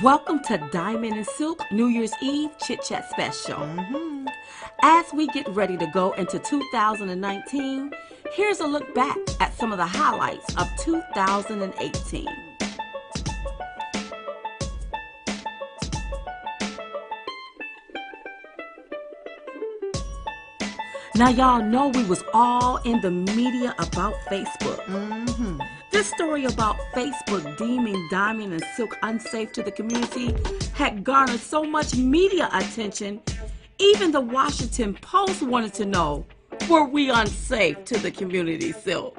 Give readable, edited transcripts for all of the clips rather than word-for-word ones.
Welcome to Diamond and Silk New Year's Eve Chit Chat Special. As we get ready to go into 2019, here's a look back at some of the highlights of 2018. Now y'all know we was all in the media about Facebook. This story about Facebook deeming Diamond and Silk unsafe to the community had garnered so much media attention, even the Washington Post wanted to know, were we unsafe to the community, Silk?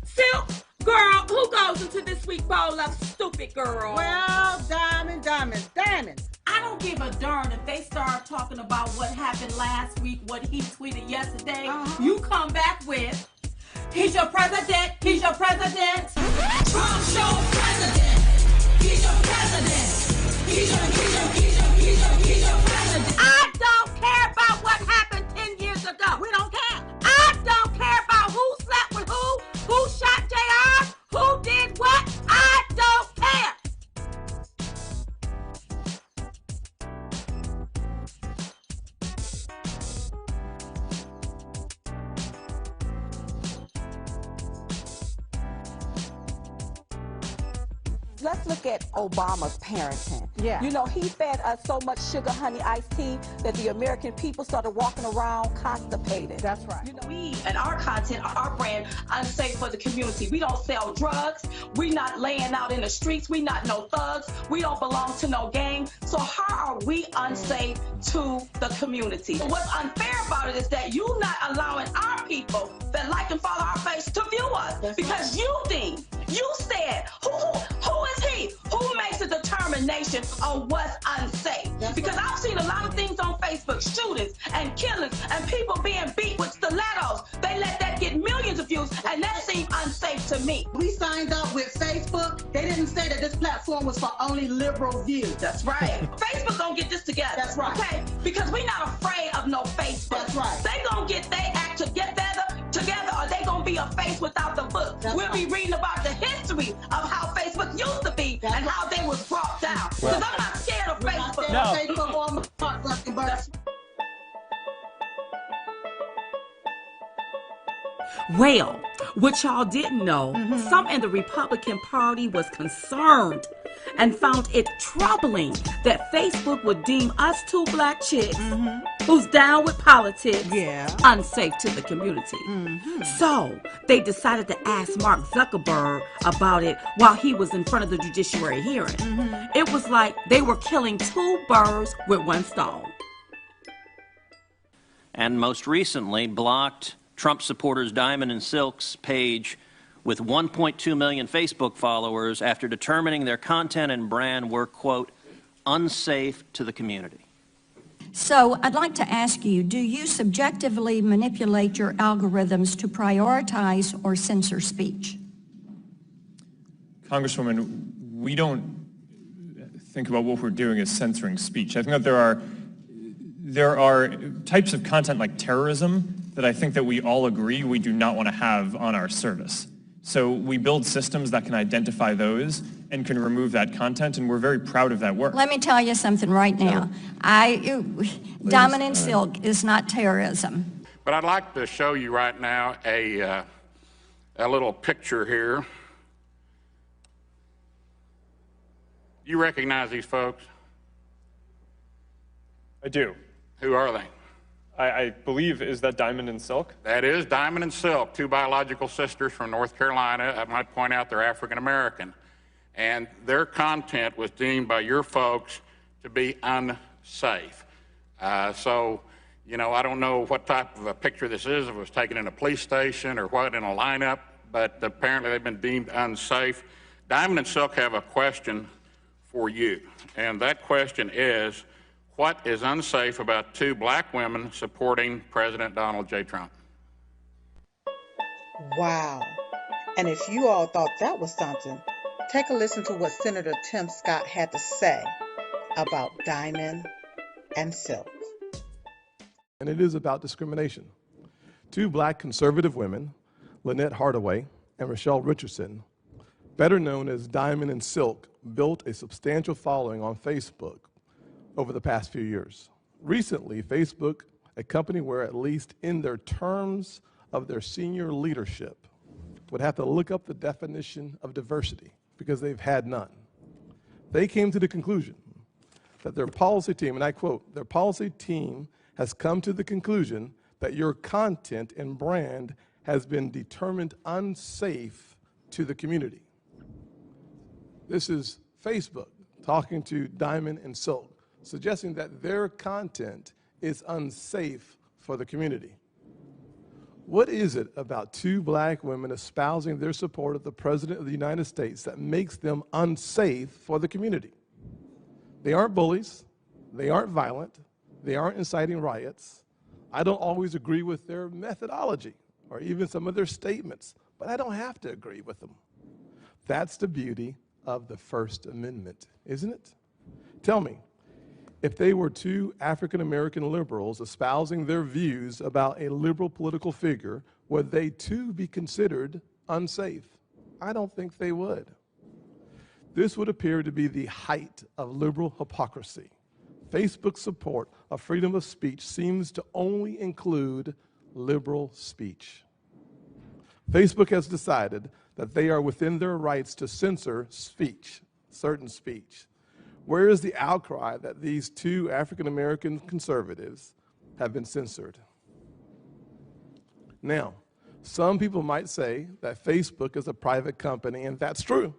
Silk, girl, who goes into this week's bowl of stupid girl? Well, Diamond. I don't give a darn if they start talking about what happened last week, what he tweeted yesterday. You come back with, he's your president, he's your president. Trump's your president, he's your president, he's your president. I don't care about what happened 10 years ago. We don't care. I don't care about who slept with who shot JR, who did what. I don't care. Let's look at Obama's parenting. Yeah. You know, he fed us so much sugar, honey, iced tea that the American people started walking around constipated. That's right. You know, We and our content, our brand, unsafe for the community. We don't sell drugs. We not laying out in the streets. We not no thugs. We don't belong to no gang. So how are we unsafe to the community? What's unfair about it is that you not allowing our people that like and follow our face to view us. Because you said, who is he? Who makes a determination on what's unsafe? Because I've seen a lot of things on Facebook, shootings and killings and people being beat with stilettos. They let that get millions of views, and that seemed unsafe to me. We signed up with Facebook. They didn't say that this platform was for only liberal views. That's right. Facebook gonna get this together. That's right. Okay? Because we not afraid of no Facebook. That's right. They gonna get their act together, or they gonna be a face without the book. We'll be reading about the history of how Facebook used to be and how they was brought down. Because I'm not scared of Facebook. Facebook on my heart, Zuckerberg. Well, what y'all didn't know, some in the Republican Party was concerned and found it troubling that Facebook would deem us two black chicks who's down with politics unsafe to the community. So they decided to ask Mark Zuckerberg about it while he was in front of the judiciary hearing. It was like they were killing two birds with one stone. And most recently blocked Trump supporters Diamond and Silk's page with 1.2 million Facebook followers after determining their content and brand were, quote, unsafe to the community. So I'd like to ask you, do you subjectively manipulate your algorithms to prioritize or censor speech? Congresswoman, we don't think about what we're doing as censoring speech. I think that there are types of content like terrorism that I think that we all agree we do not want to have on our service. So we build systems that can identify those and can remove that content, and we're very proud of that work. Let me tell you something right now. Diamond and Silk is not terrorism. But I'd like to show you right now a little picture here. You recognize these folks? I do. Who are they? I believe, is that Diamond and Silk? That is Diamond and Silk, two biological sisters from North Carolina. I might point out they're African American. And their content was deemed by your folks to be unsafe. So, you know, I don't know what type of a picture this is, if it was taken in a police station or what, in a lineup, but apparently they've been deemed unsafe. Diamond and Silk have a question for you, and that question is, what is unsafe about two black women supporting President Donald J. Trump? Wow. And if you all thought that was something, take a listen to what Senator Tim Scott had to say about Diamond and Silk. And it is about discrimination. Two black conservative women, Lynette Hardaway and Rochelle Richardson, better known as Diamond and Silk, built a substantial following on Facebook over the past few years. Recently, Facebook, a company where at least in their terms of their senior leadership, would have to look up the definition of diversity because they've had none. They came to the conclusion that their policy team, and I quote, their policy team has come to the conclusion that your content and brand has been determined unsafe to the community. This is Facebook talking to Diamond and Silk, suggesting that their content is unsafe for the community. What is it about two black women espousing their support of the President of the United States that makes them unsafe for the community? They aren't bullies, they aren't violent, they aren't inciting riots. I don't always agree with their methodology or even some of their statements, but I don't have to agree with them. That's the beauty of the First Amendment, isn't it? Tell me, if they were two African-American liberals espousing their views about a liberal political figure, would they too be considered unsafe? I don't think they would. This would appear to be the height of liberal hypocrisy. Facebook's support of freedom of speech seems to only include liberal speech. Facebook has decided that they are within their rights to censor speech, certain speech. Where is the outcry that these two African-American conservatives have been censored? Now, some people might say that Facebook is a private company, and that's true.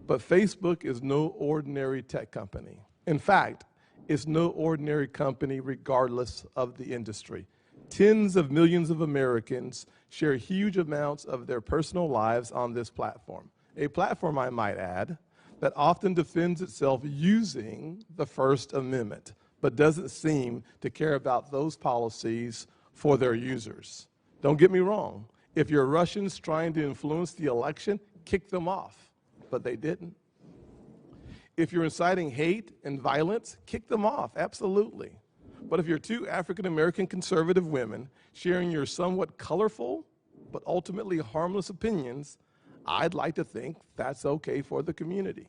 But Facebook is no ordinary tech company. In fact, it's no ordinary company regardless of the industry. Tens of millions of Americans share huge amounts of their personal lives on this platform. A platform, I might add, that often defends itself using the First Amendment, but doesn't seem to care about those policies for their users. Don't get me wrong. If you're Russians trying to influence the election, kick them off, but they didn't. If you're inciting hate and violence, kick them off, absolutely. But if you're two African-American conservative women sharing your somewhat colorful but ultimately harmless opinions, I'd like to think that's okay for the community.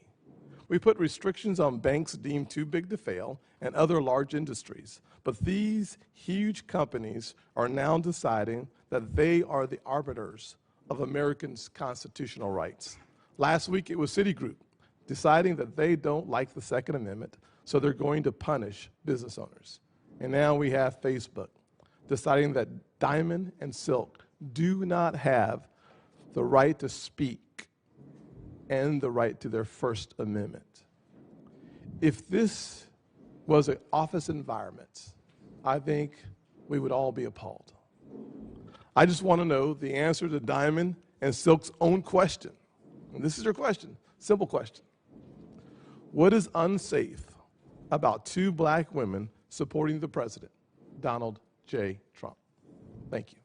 We put restrictions on banks deemed too big to fail and other large industries, but these huge companies are now deciding that they are the arbiters of Americans' constitutional rights. Last week it was Citigroup deciding that they don't like the Second Amendment, so they're going to punish business owners. And now we have Facebook deciding that Diamond and Silk do not have the right to speak and the right to their First Amendment. If this was an office environment, I think we would all be appalled. I just want to know the answer to Diamond and Silk's own question. And this is your question, simple question. What is unsafe about two black women supporting the president, Donald J. Trump? Thank you.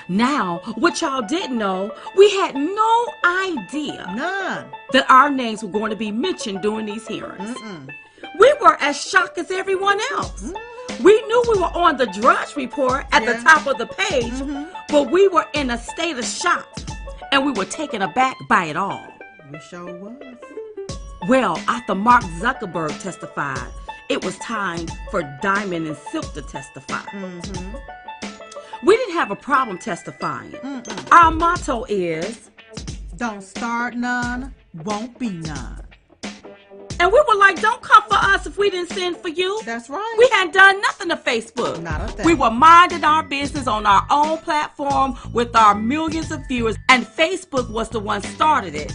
Now, what y'all didn't know, we had no idea None. that our names were going to be mentioned during these hearings. We were as shocked as everyone else. We knew we were on the Drudge Report at the top of the page, but we were in a state of shock, and we were taken aback by it all. We sure was. Well, after Mark Zuckerberg testified, it was time for Diamond and Silk to testify. We didn't have a problem testifying. Our motto is, don't start none, won't be none. And we were like, don't come for us if we didn't send for you. That's right. We hadn't done nothing to Facebook. Not a thing. We were minding our business on our own platform with our millions of viewers, and Facebook was the one started it.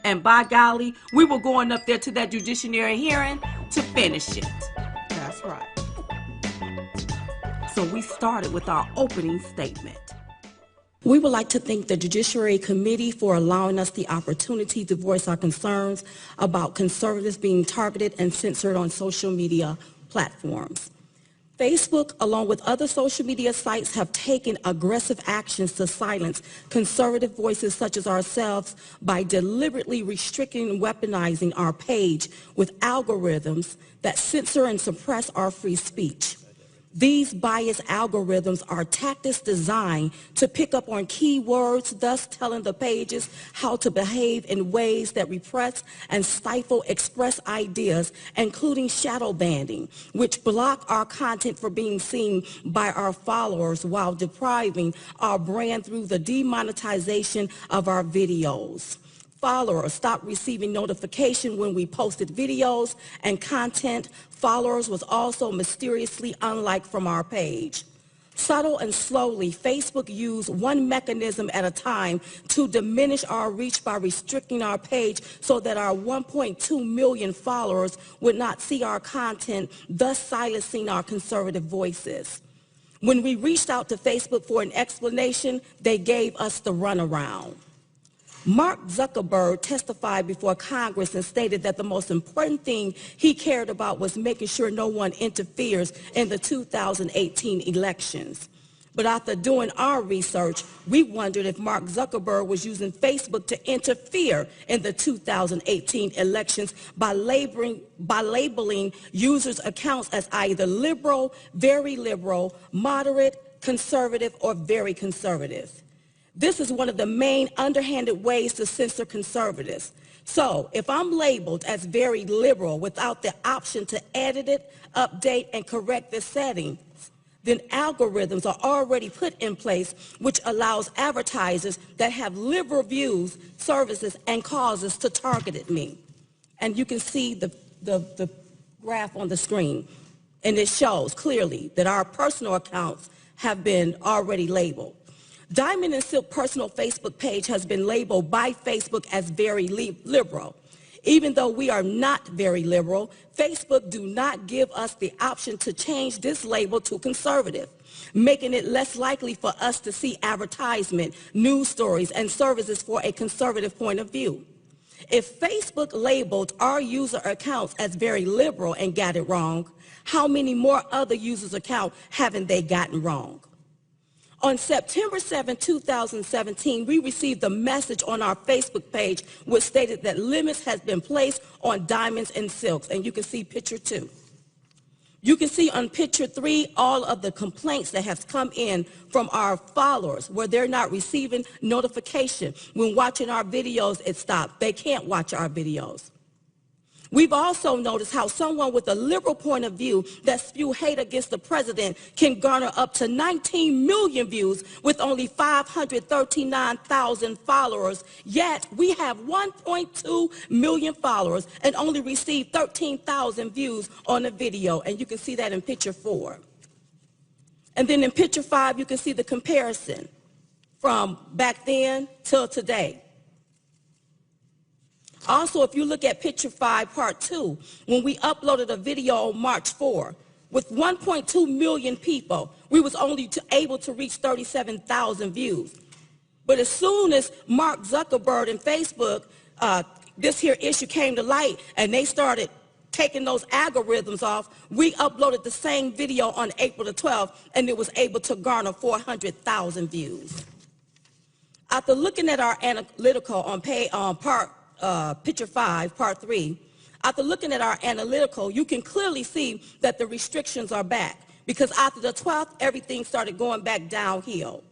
And by golly, we were going up there to that judiciary hearing to finish it. That's right. So we started with our opening statement. We would like to thank the Judiciary Committee for allowing us the opportunity to voice our concerns about conservatives being targeted and censored on social media platforms. Facebook, along with other social media sites, have taken aggressive actions to silence conservative voices such as ourselves by deliberately restricting and weaponizing our page with algorithms that censor and suppress our free speech. These biased algorithms are tactics designed to pick up on keywords, thus telling the pages how to behave in ways that repress and stifle express ideas, including shadow banning, which block our content from being seen by our followers while depriving our brand through the demonetization of our videos. Followers stopped receiving notification when we posted videos and content. Followers was also mysteriously unliked from our page. Subtle and slowly, Facebook used one mechanism at a time to diminish our reach by restricting our page so that our 1.2 million followers would not see our content, thus silencing our conservative voices. When we reached out to Facebook for an explanation, they gave us the runaround. Mark Zuckerberg testified before Congress and stated that the most important thing he cared about was making sure no one interferes in the 2018 elections. But after doing our research, we wondered if Mark Zuckerberg was using Facebook to interfere in the 2018 elections by labeling users' accounts as either liberal, very liberal, moderate, conservative, or very conservative. This is one of the main underhanded ways to censor conservatives. So if I'm labeled as very liberal without the option to edit it, update, and correct the settings, then algorithms are already put in place which allows advertisers that have liberal views, services, and causes to target me. And you can see the graph on the screen, and it shows clearly that our personal accounts have been already labeled. Diamond and Silk personal Facebook page has been labeled by Facebook as very liberal. Even though we are not very liberal, Facebook do not give us the option to change this label to conservative, making it less likely for us to see advertisement, news stories, and services for a conservative point of view. If Facebook labeled our user accounts as very liberal and got it wrong, how many more other users' accounts haven't they gotten wrong? On September 7, 2017, we received a message on our Facebook page which stated that limits has been placed on diamonds and silks, and you can see picture 2. You can see on picture 3 all of the complaints that have come in from our followers where they're not receiving notification. When watching our videos, it stopped. They can't watch our videos. We've also noticed how someone with a liberal point of view that spew hate against the president can garner up to 19 million views with only 539,000 followers, yet we have 1.2 million followers and only received 13,000 views on a video, and you can see that in picture 4. And then in picture 5, you can see the comparison from back then till today. Also, if you look at picture 5, part 2, when we uploaded a video on March 4, with 1.2 million people, we was only able to reach 37,000 views. But as soon as Mark Zuckerberg and Facebook, this here issue came to light, and they started taking those algorithms off, we uploaded the same video on April the 12th, and it was able to garner 400,000 views. After looking at our analytical on picture 5, part 3, after looking at our analytical, you can clearly see that the restrictions are back, because after the 12th, everything started going back downhill.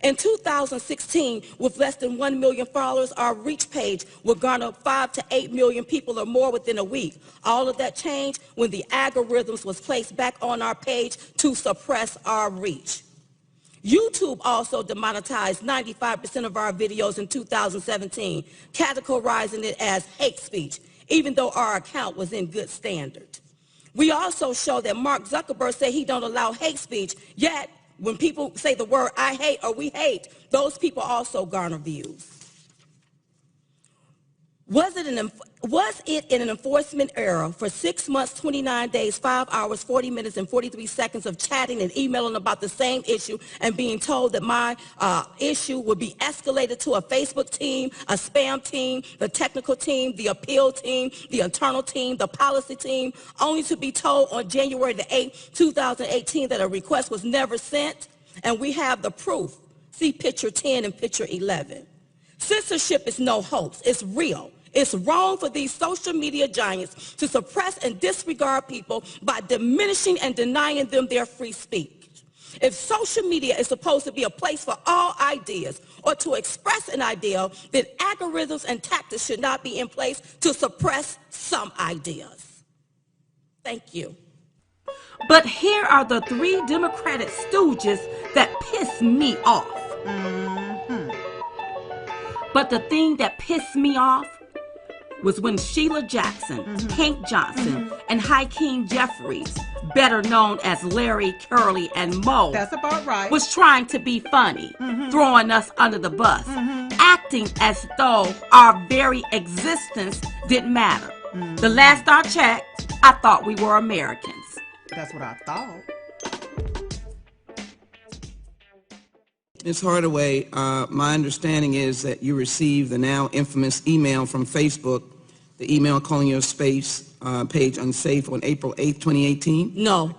In 2016, with less than 1 million followers, our reach page would garner 5 to 8 million people or more within a week. All of that changed when the algorithms was placed back on our page to suppress our reach. YouTube also demonetized 95% of our videos in 2017, categorizing it as hate speech, even though our account was in good standard. We also show that Mark Zuckerberg said he don't allow hate speech, yet when people say the word I hate or we hate, those people also garner views. Was it in an enforcement era for 6 months, 29 days, 5 hours, 40 minutes, and 43 seconds of chatting and emailing about the same issue and being told that my issue would be escalated to a Facebook team, a spam team, the technical team, the appeal team, the internal team, the policy team, only to be told on January the 8th, 2018 that a request was never sent? And we have the proof. See picture 10 and picture 11. Censorship is no hoax. It's real. It's wrong for these social media giants to suppress and disregard people by diminishing and denying them their free speech. If social media is supposed to be a place for all ideas or to express an idea, then algorithms and tactics should not be in place to suppress some ideas. Thank you. But here are the 3 Democratic stooges that piss me off. But the thing that pissed me off was when Sheila Jackson, Hank Johnson, and Hakeem Jeffries, better known as Larry, Curly, and Moe, That's about right. was trying to be funny, throwing us under the bus, acting as though our very existence didn't matter. The last I checked, I thought we were Americans. That's what I thought. Ms. Hardaway, my understanding is that you received the now infamous email from Facebook, the email calling your space page unsafe on April 8th, 2018? No.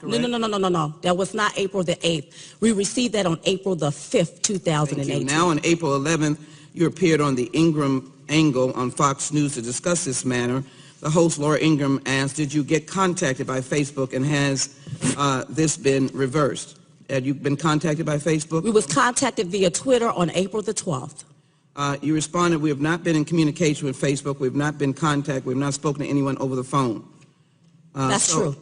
That was not April the 8th. We received that on April the 5th, 2018. Now on April 11th, you appeared on the Ingram Angle on Fox News to discuss this matter. The host, Laura Ingram, asked, did you get contacted by Facebook, and has this been reversed? Had you been contacted by Facebook? We was contacted via Twitter on April the 12th. You responded, we have not been in communication with Facebook, we have not been contacted, we have not spoken to anyone over the phone. That's true.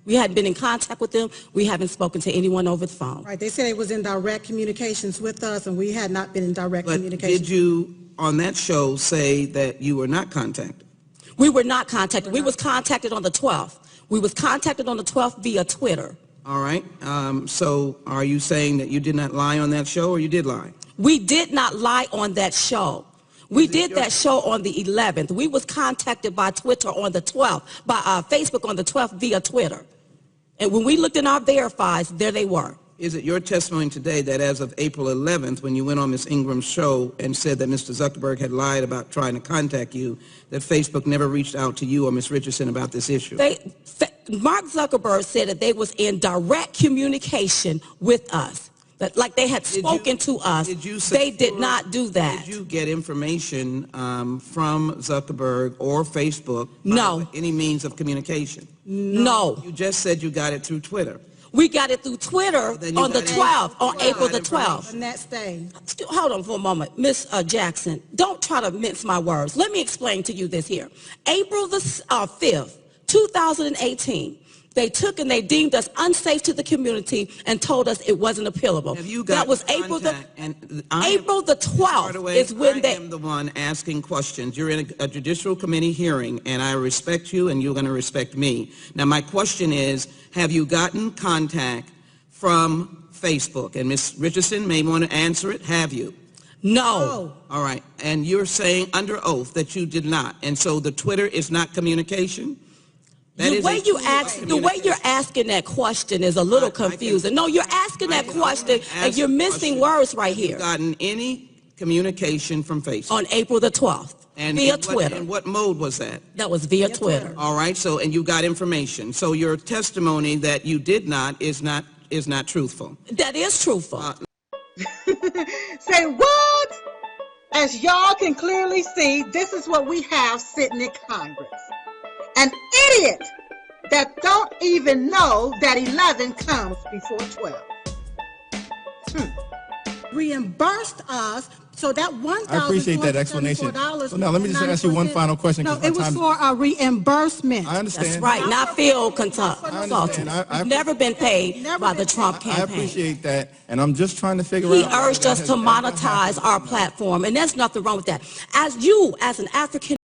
We hadn't been in contact with them. We haven't spoken to anyone over the phone. Right, they said it was in direct communications with us, and we had not been in direct communication. Did you, on that show, say that you were not contacted? We were not contacted. We was contacted on the 12th. We was contacted on the 12th via Twitter. All right. So are you saying that you did not lie on that show, or you did lie? We did not lie on that show. We did that show on the 11th. We was contacted by Twitter on the 12th, by Facebook on the 12th via Twitter. And when we looked in our verifies, there they were. Is it your testimony today that as of April 11th, when you went on Ms. Ingram's show and said that Mr. Zuckerberg had lied about trying to contact you, that Facebook never reached out to you or Ms. Richardson about this issue? Mark Zuckerberg said that they was in direct communication with us. That, like they had spoken to us. They did not do that. Did you get information from Zuckerberg or Facebook? No. Any means of communication? No. You just said you got it through Twitter. We got it through Twitter on the 12th, on April the 12th. The next day. Hold on for a moment. Ms. Jackson, don't try to mince my words. Let me explain to you this here. April the 5th, 2018, they took and they deemed us unsafe to the community and told us it wasn't appealable. That was April the 12th is when they... I am the one asking questions. You're in a judicial committee hearing, and I respect you, and you're going to respect me. Now, my question is, have you gotten contact from Facebook? And Ms. Richardson may want to answer it. Have you? No. All right. And you're saying under oath that you did not. And so the Twitter is not communication? The way you're asking that question is a little confusing. No, you're asking that question and you're missing words right here. Have you gotten any communication from Facebook? On April the 12th, via Twitter. And what mode was that? That was via Twitter. All right, so, and you got information. So your testimony that you did not is not truthful. That is truthful. Say what? As y'all can clearly see, this is what we have sitting in Congress. An idiot that don't even know that 11 comes before 12. Reimbursed us, so that $1,474. I appreciate that explanation. So now let me just ask you one final question. No, it was for a reimbursement. I understand. That's right, not field consulting. I've never been paid by the Trump campaign. I appreciate that, and I'm just trying to figure out. He urged us to monetize our platform, and there's nothing wrong with that. As an African,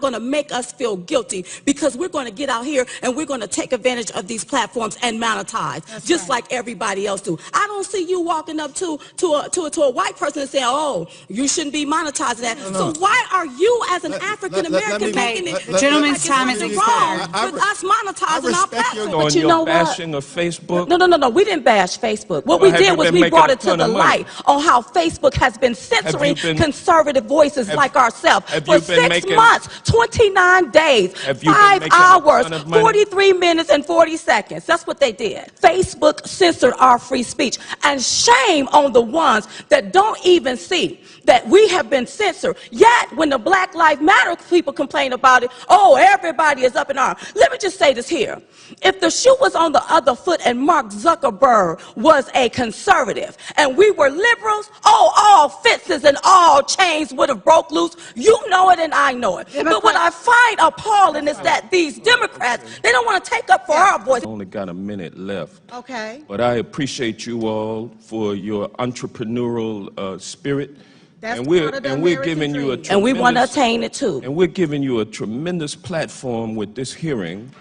going to make us feel guilty because we're going to get out here and we're going to take advantage of these platforms and monetize. That's just right. Like everybody else do. I don't see you walking up to a white person and saying, "Oh, you shouldn't be monetizing that." No. So why are you, as an African American, making it? The gentleman's time is wrong with us monetizing our platform. But you know what? Bashing of Facebook. No. We didn't bash Facebook. What we did was we brought it to the light on how Facebook has been censoring conservative voices like ourselves for 6 months. 29 days, 5 hours, 43 minutes, and 40 seconds. That's what they did. Facebook censored our free speech. And shame on the ones that don't even see that we have been censored. Yet, when the Black Lives Matter people complain about it, oh, everybody is up in arms. Let me just say this here. If the shoe was on the other foot and Mark Zuckerberg was a conservative and we were liberals, oh, all fences and all chains would have broke loose. You know it and I know it. But what I find appalling is that these Democrats, they don't want to take up for our voice. Only got a minute left. Okay. But I appreciate you all for your entrepreneurial spirit. That's and part of the we're giving you a dream. And we want to attain it too. And we're giving you a tremendous platform with this hearing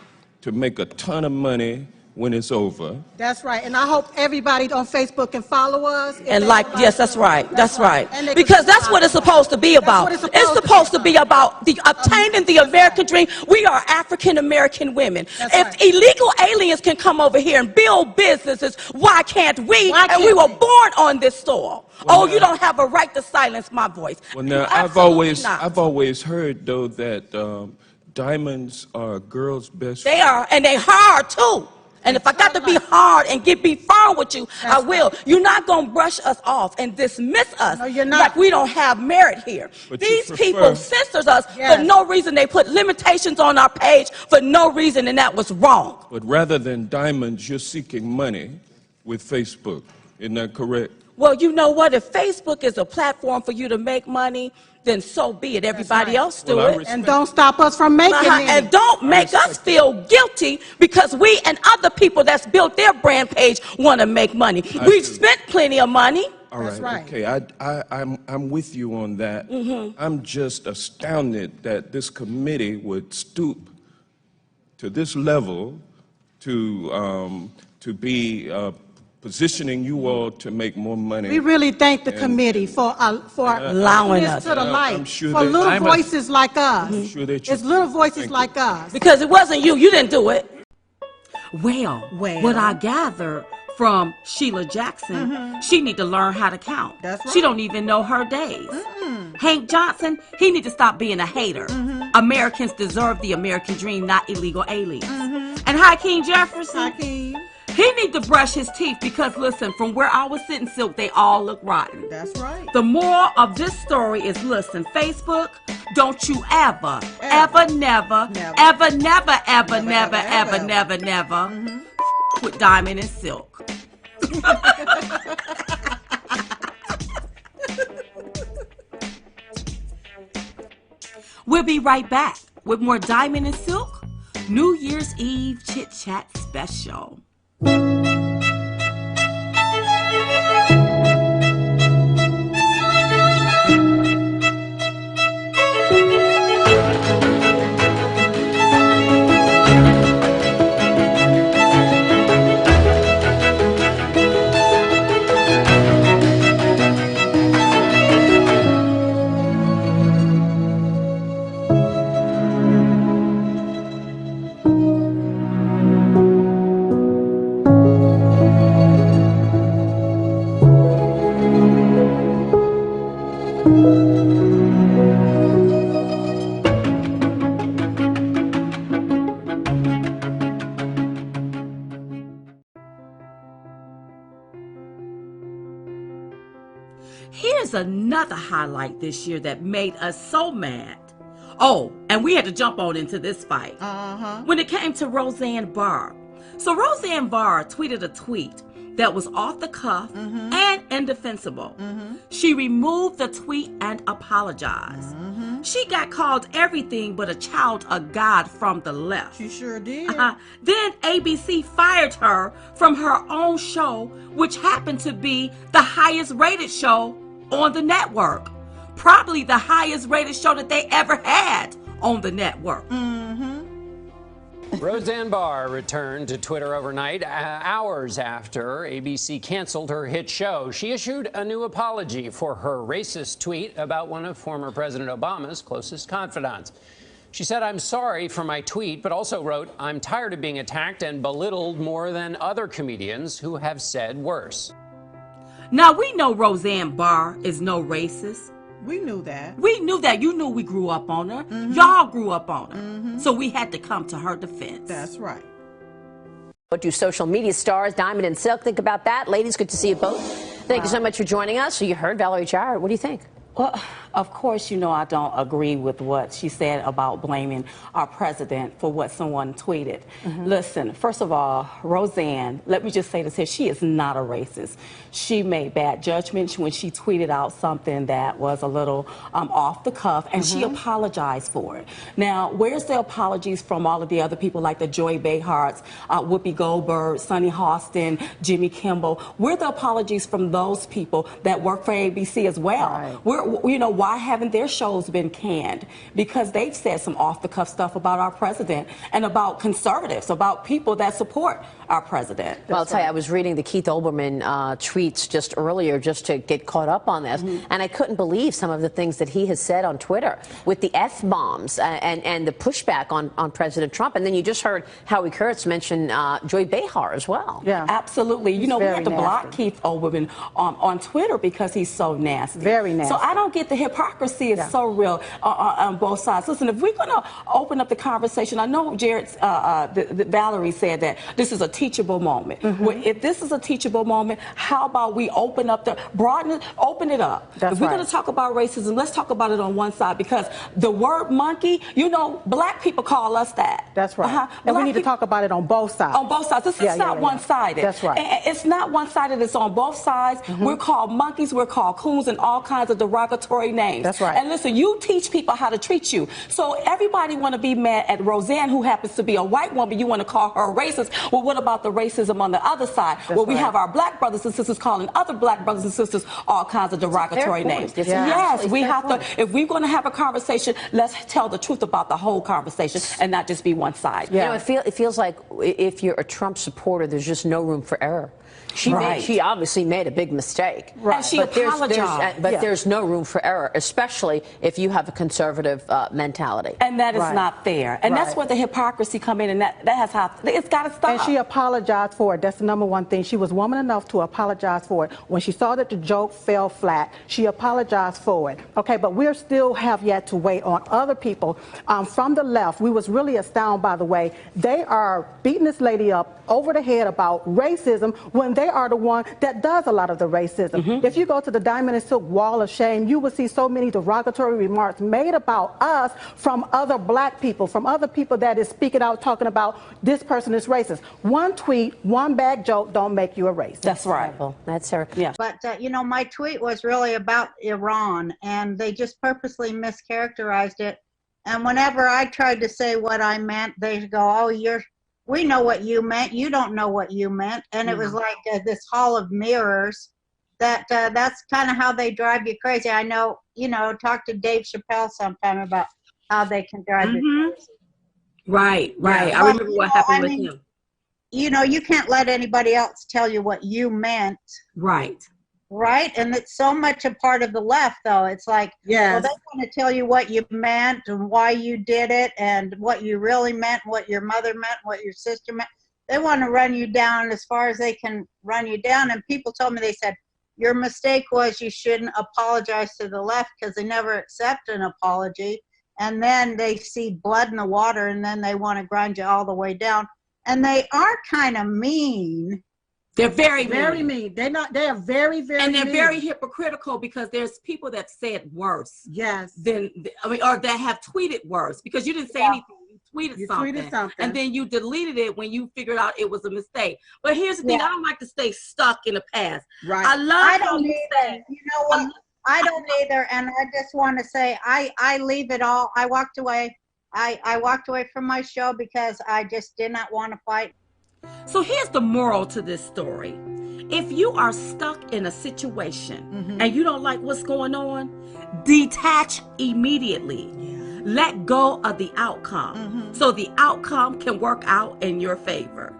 to make a ton of money when it's over. That's right. And I hope everybody on Facebook can follow us. And like, yes, that's right. That's right. Because that's what it's supposed to be about. It's supposed to be about the obtaining the American dream. We are African American women. If illegal aliens can come over here and build businesses, why can't we? And we were born on this soil. Oh, you don't have a right to silence my voice. Well, now I've always heard though that diamonds are a girl's best friend. They are, and they hard too. And if I got to be hard and be firm with you, I will. You're not going to brush us off and dismiss us like we don't have merit here. These people censors us for no reason. They put limitations on our page for no reason, and that was wrong. But rather than diamonds, you're seeking money with Facebook. Isn't that correct? Well, you know what? If Facebook is a platform for you to make money, then so be it. Everybody else do it. And don't stop us from making it. And don't make us feel guilty because we and other people that's built their brand page want to make money. We've spent plenty of money. All right. Okay, I'm with you on that. I'm just astounded that this committee would stoop to this level to be positioning you all to make more money. We really thank the committee for allowing us to the light, for little voices like us. It's little voices like us. Because it wasn't you. You didn't do it. Well, what I gather from Sheila Jackson, she need to learn how to count. That's right. She don't even know her days. Hank Johnson, he need to stop being a hater. Americans deserve the American dream, not illegal aliens. And Hakeem Jefferson, he need to brush his teeth because, listen, from where I was sitting, Silk, they all look rotten. That's right. The moral of this story is, listen, Facebook, don't you ever, never with Diamond and Silk. We'll be right back with more Diamond and Silk New Year's Eve Chit Chat special. Here's another highlight this year that made us so mad. Oh, and we had to jump on into this fight. When it came to Roseanne Barr. So Roseanne Barr tweeted a tweet that was off the cuff and indefensible. She removed the tweet and apologized. She got called everything but a child of God from the left. She sure did. Then ABC fired her from her own show, which happened to be the highest rated show on the network. Probably the highest rated show that they ever had on the network. Roseanne Barr returned to Twitter overnight, hours after ABC canceled her hit show. She issued a new apology for her racist tweet about one of former President Obama's closest confidants. She said, "I'm sorry for my tweet," but also wrote, "I'm tired of being attacked and belittled more than other comedians who have said worse." Now, we know Roseanne Barr is no racist. We knew that. We knew that. You knew we grew up on her. Y'all grew up on her. So we had to come to her defense. That's right. What do social media stars Diamond and Silk think about that? Ladies, good to see you both. Thank you so much for joining us. So you heard Valerie Jarrett. What do you think? Well, of course, you know I don't agree with what she said about blaming our president for what someone tweeted. Listen, first of all, Roseanne, let me just say this here, she is not a racist. She made bad judgments when she tweeted out something that was a little off the cuff, and she apologized for it. Now, where's the apologies from all of the other people like the Joy Beharts, Whoopi Goldberg, Sonny Hostin, Jimmy Kimball? Where are the apologies from those people that work for ABC as well? Right. You know, why haven't their shows been canned? Because they've said some off-the-cuff stuff about our president and about conservatives, about people that support our president. Well, I'll tell you, I was reading the Keith Olbermann tweets just earlier just to get caught up on this, and I couldn't believe some of the things that he has said on Twitter with the F-bombs and the pushback on President Trump. And then you just heard Howie Kurtz mention Joy Behar as well. Yeah, absolutely. You know, we had to block Keith Olbermann on Twitter because he's so nasty. Very nasty. So I don't get the hypocrisy is so real on both sides. Listen, if we're going to open up the conversation, I know Jared's, Valerie said that this is a teachable moment. Well, if this is a teachable moment, how about we open up open it up. If we're going to talk about racism, let's talk about it on one side, because the word monkey, you know, black people call us that. That's right. And we need to talk about it on both sides. On both sides. This is not one-sided. That's right. It's not one-sided. It's on both sides. We're called monkeys. We're called coons and all kinds of derogatory names. That's right. And listen, you teach people how to treat you. So everybody want to be mad at Roseanne, who happens to be a white woman. You want to call her racist. Well, what about the racism on the other side? Well, we have our black brothers and sisters calling other black brothers and sisters all kinds of derogatory names. Yes, we have to. If we're going to have a conversation, let's tell the truth about the whole conversation and not just be one-sided. You know, it feels like if you're a Trump supporter, there's just no room for error. She obviously made a big mistake. Right. And she apologized. But there's no room for error, especially if you have a conservative mentality. And that is not fair. And that's where the hypocrisy come in, and that has how it's got to stop. And she apologized for it. That's the number one thing. She was woman enough to apologize for it. When she saw that the joke fell flat, she apologized for it. Okay, but we still have yet to wait on other people from the left. We was really astounded, by the way. They are beating this lady up over the head about racism when they are the one that does a lot of the racism. If you go to the Diamond and Silk Wall of Shame, you will see so many derogatory remarks made about us from other black people, from other people that is speaking out, talking about this person is racist. One tweet, one bad joke don't make you a racist. That's right. That's her. Yeah. But, you know, my tweet was really about Iran, and they just purposely mischaracterized it. And whenever I tried to say what I meant, they go, oh, we know what you meant. You don't know what you meant. And it was like this hall of mirrors. That's kind of how they drive you crazy. I know, you know, talk to Dave Chappelle sometime about how they can drive you crazy. Right. I remember what happened with him. You know, you can't let anybody else tell you what you meant. Right. And it's so much a part of the left, though. It's like, well, they want to tell you what you meant and why you did it and what you really meant, what your mother meant, what your sister meant. They want to run you down as far as they can run you down. And people told me, they said, your mistake was you shouldn't apologize to the left, because they never accept an apology. And then they see blood in the water, and then they want to grind you all the way down. And they are kind of mean. They're very mean. They are very, very and they're mean. very hypocritical, because there's people that said worse. Yes. Or that have tweeted worse, because you didn't say anything. You tweeted something, and then you deleted it when you figured out it was a mistake. But here's the thing: I don't like to stay stuck in the past. Right. I don't either. You know what? I don't either, and I just want to say I leave it all. I walked away. I walked away from my show because I just did not want to fight. So here's the moral to this story. If you are stuck in a situation and you don't like what's going on, detach immediately. Let go of the outcome so the outcome can work out in your favor.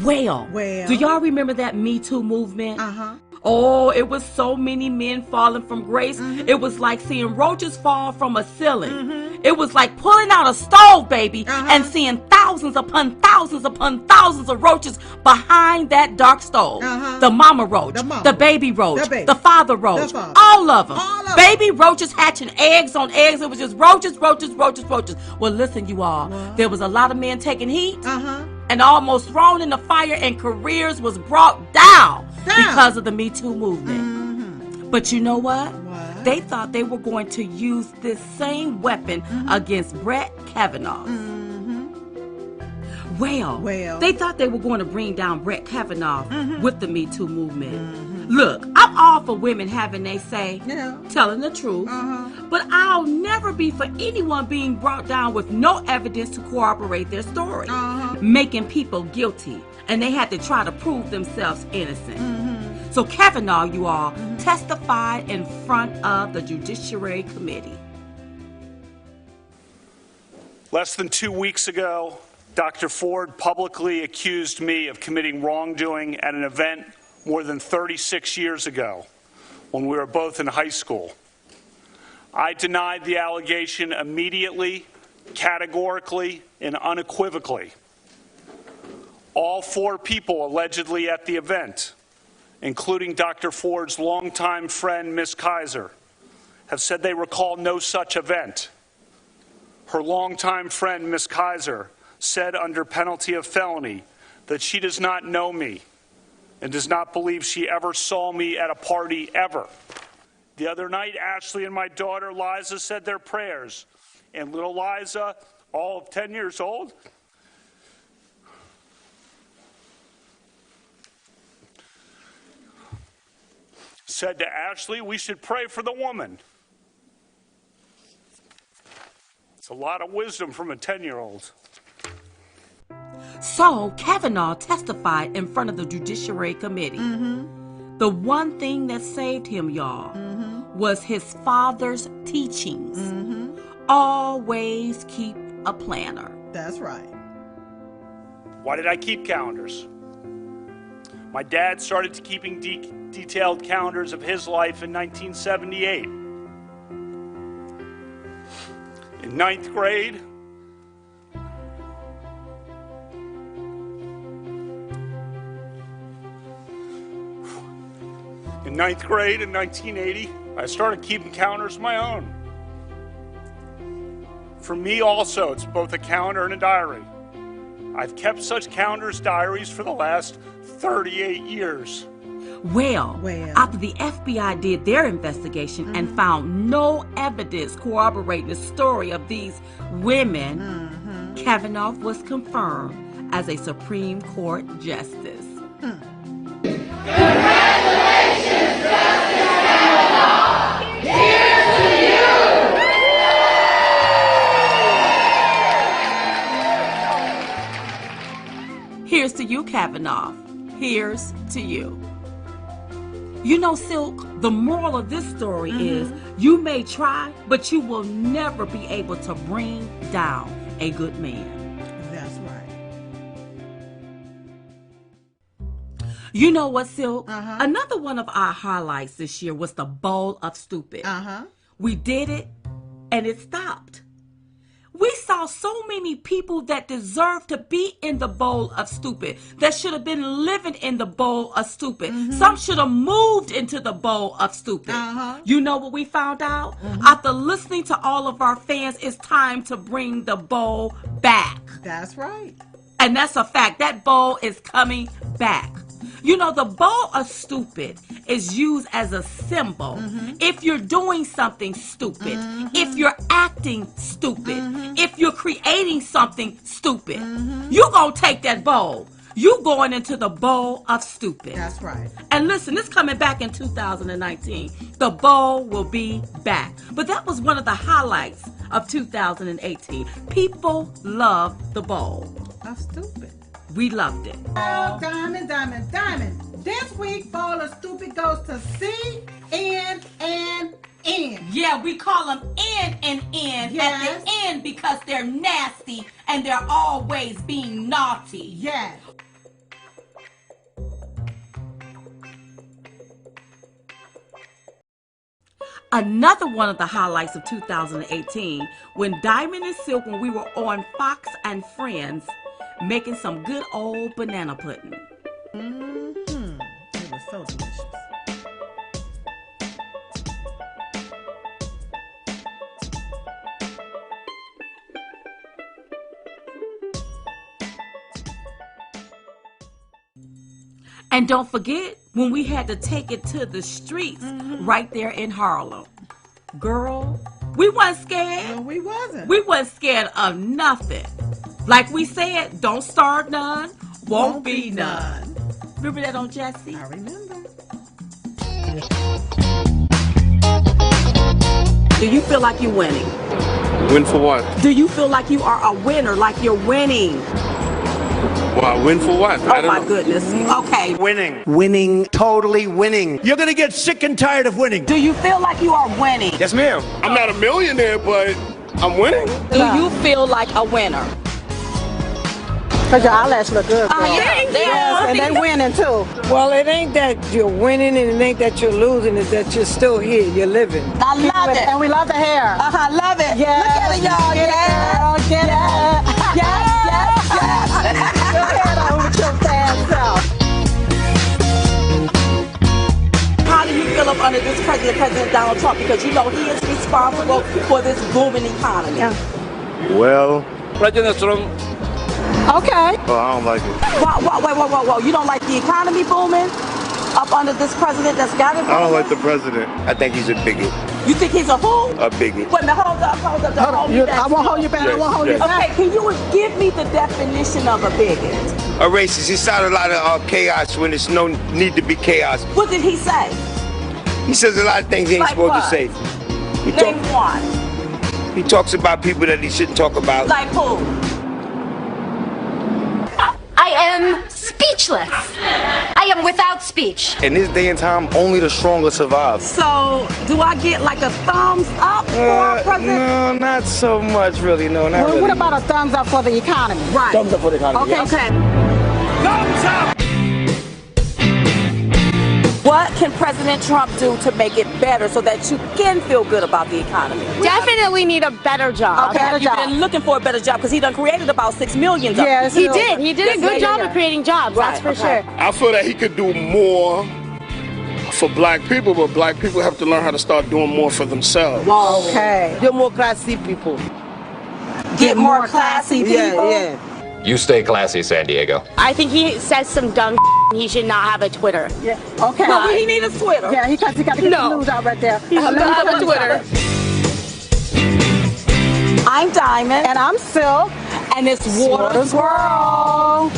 Well, do y'all remember that Me Too movement? Oh, it was so many men falling from grace. It was like seeing roaches fall from a ceiling. It was like pulling out a stove, baby, and seeing thousands upon thousands upon thousands of roaches behind that dark stove. The mama roach, the baby roach, the father roach, all of them. Baby roaches hatching eggs on eggs. It was just roaches, roaches, roaches, roaches. Well, listen, you all, there was a lot of men taking heat and almost thrown in the fire, and careers was brought down because of the Me Too movement. But you know what? They thought they were going to use this same weapon against Brett Kavanaugh. Well, they thought they were going to bring down Brett Kavanaugh with the Me Too movement. Look, I'm all for women having their say, telling the truth, but I'll never be for anyone being brought down with no evidence to corroborate their story, making people guilty, and they had to try to prove themselves innocent. So Kavanaugh, you all, testified in front of the Judiciary Committee. Less than 2 weeks ago, Dr. Ford publicly accused me of committing wrongdoing at an event more than 36 years ago when we were both in high school. I denied the allegation immediately, categorically, and unequivocally. All 4 people allegedly at the event, including Dr. Ford's longtime friend, Ms. Kaiser, have said they recall no such event. Her longtime friend, Ms. Kaiser, said under penalty of felony that she does not know me and does not believe she ever saw me at a party ever. The other night, Ashley and my daughter Liza said their prayers, and little Liza, all of 10 years old, said to Ashley, we should pray for the woman. It's a lot of wisdom from a 10-year-old. So Kavanaugh testified in front of the Judiciary Committee. The one thing that saved him, y'all, was his father's teachings. Always keep a planner. That's right. Why did I keep calendars? My dad started keeping detailed calendars of his life in 1978. In ninth grade, in 1980, I started keeping calendars of my own. For me also, it's both a calendar and a diary. I've kept such calendars, diaries for the last 38 years. Well, after the FBI did their investigation and found no evidence corroborating the story of these women, Kavanaugh was confirmed as a Supreme Court justice. Congratulations, Justice Kavanaugh! Here's to you! Here's to you, Kavanaugh. Here's to you. You know, Silk, the moral of this story is you may try, but you will never be able to bring down a good man. That's right. You know what, Silk? Another one of our highlights this year was the Bowl of Stupid. We did it, and it stopped. We saw so many people that deserve to be in the bowl of stupid, that should have been living in the bowl of stupid. Some should have moved into the bowl of stupid. You know what we found out? After listening to all of our fans, it's time to bring the bowl back. That's right. And that's a fact. That bowl is coming back. You know, the bowl of stupid is used as a symbol. If you're doing something stupid, if you're acting stupid, if you're creating something stupid, you're going to take that bowl. You going into the bowl of stupid. That's right. And listen, it's coming back in 2019. The bowl will be back. But that was one of the highlights of 2018. People love the bowl of stupid. We loved it. Oh, Diamond, Diamond, Diamond. This week, Bowl of Stupid goes to CNN. Yeah, we call them N and N at the end because they're nasty and they're always being naughty. Yes. Another one of the highlights of 2018, when Diamond and Silk, when we were on Fox and Friends, making some good old banana pudding. Mm-hmm. It was so delicious. And don't forget when we had to take it to the streets right there in Harlem. Girl, we wasn't scared. No, we wasn't. We wasn't scared of nothing. Like we said, don't start none, won't be none. Remember that on Jesse? I remember. Do you feel like you're winning? Win for what? Do you feel like you are a winner, like you're winning? Well, win for what? Oh my goodness. Okay. Winning. Winning. Totally winning. You're going to get sick and tired of winning. Do you feel like you are winning? Yes, ma'am. I'm not a millionaire, but I'm winning. Do you feel like a winner? Because your eyelashes look good, girl. Yeah, and they winning too. Well, it ain't that you're winning and it ain't that you're losing, it's that you're still here, you're living. I love it. And we love the hair. Love it. Yeah. Look at it, y'all. Get it, girl. Get it. Yes. Go ahead on with your fast self. How do you feel up under this President Donald Trump? Because you know he is responsible for this booming economy. Well, President Trump. Okay. Oh, I don't like it. Whoa. You don't like the economy booming up under this president that's got it booming? I don't like the president. I think he's a bigot. You think he's a who? A bigot. Wait a minute, hold up. I won't hold you back. I won't hold you back. Okay, can you give me the definition of a bigot? A racist. He started a lot of chaos when there's no need to be chaos. What did he say? He says a lot of things he ain't Like supposed what? to say. Name one. He talks about people that he shouldn't talk about. Like who? I am speechless. I am without speech. In this day and time, only the stronger survive. So, do I get like a thumbs up for our president? No, not so much, really. No, not really. What about a thumbs up for the economy? Right. Thumbs up for the economy. Okay. Thumbs up! What can President Trump do to make it better so that you can feel good about the economy? Definitely need a better job. Okay, have you been looking for a better job? Because he done created about 6 million jobs. Yes, he did. He did a good job of creating jobs, that's for sure. I feel that he could do more for black people, but black people have to learn how to start doing more for themselves. Okay. Democracy people. Get more classy people? Yeah. You stay classy, San Diego. I think he says some dumb he should not have a Twitter. Yeah. Okay. No, he need a Twitter. Yeah, he got to get the news out right there. He should not have a Twitter. I'm Diamond. And I'm Silk. And it's Water's World.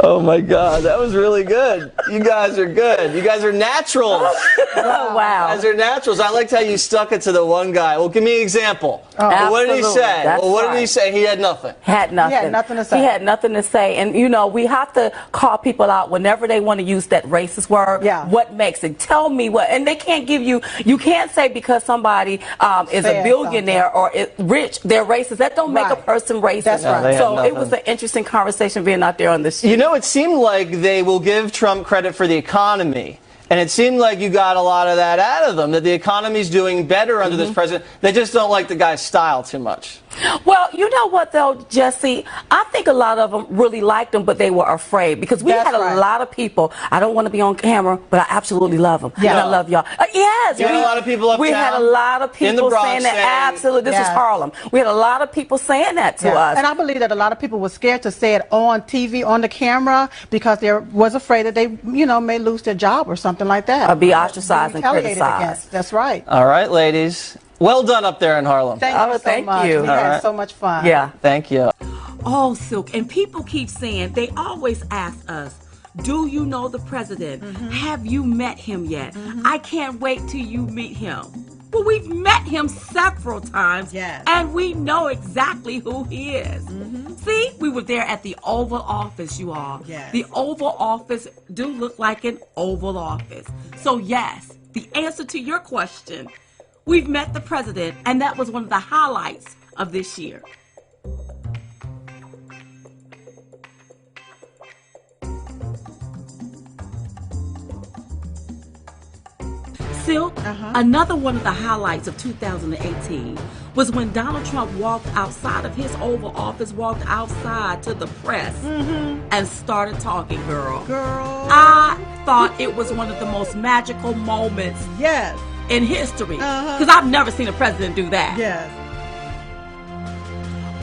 Oh my God, that was really good. You guys are good. You guys are naturals. Oh, wow. You guys are naturals. I liked how you stuck it to the one guy. Well, give me an example. Oh, what did he say? That's Well, what right. did he say? He had nothing. Had nothing. He had nothing to say. He had nothing to say. And, you know, we have to call people out whenever they want to use that racist word. Yeah. What makes it? Tell me what. And they can't give you, you can't say because somebody is a billionaire or is rich, they're racist. That don't make a person racist. That's right. No, So it was an interesting conversation being out there on the street. You know, it seemed like they will give Trump credit for the economy. And it seemed like you got a lot of that out of them, that the economy's doing better under this president. They just don't like the guy's style too much. Well, you know what, though, Jesse? I think a lot of them really liked him, but they were afraid because we had a lot of people. I don't want to be on camera, but I absolutely love them. Yeah. And I love y'all. Yes. You had a lot of people uptown. We had a lot of in the people Bronx saying that. Absolutely. This is Harlem. We had a lot of people saying that to us. And I believe that a lot of people were scared to say it on TV, on the camera, because they was afraid that they, you know, may lose their job or something like that. Or be ostracized and retaliated criticized. against. That's right. All right, ladies. Well done up there in Harlem. Thank you so much. you. We All had right. so much fun. Yeah. Thank you. Oh, Silk. And people keep saying, they always ask us, do you know the president? Have you met him yet? I can't wait till you meet him. Well, we've met him several times, and we know exactly who he is. See, we were there at the Oval Office, you all. The Oval Office do look like an Oval Office. So yes, the answer to your question, we've met the president, and that was one of the highlights of this year. Silk, another one of the highlights of 2018 was when Donald Trump walked outside of his Oval Office, walked outside to the press and started talking, girl. I thought it was one of the most magical moments in history. Because I've never seen a president do that.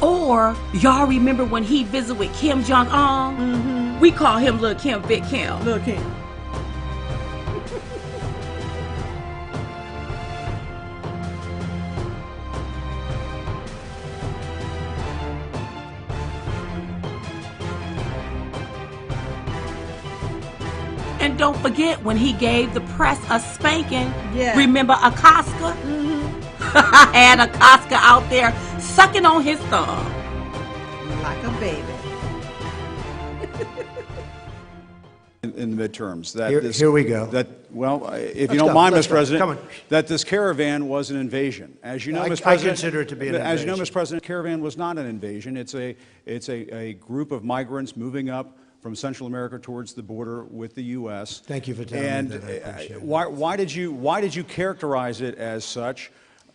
Or, y'all remember when he visited with Kim Jong-un? We call him Lil' Kim, Big Kim. Lil' Kim. And don't forget when he gave the press a spanking. Remember Acosta? I had Acosta out there sucking on his thumb. Like a baby. In the midterms. Here we go. If you don't mind, Mr. President, that this caravan was an invasion. As you know, Mr. President, I consider it to be an invasion. As you know, Mr. President, caravan was not an invasion. It's a group of migrants moving up from Central America towards the border with the U.S. Thank you for telling me that. I appreciate it. Why did you characterize it as such?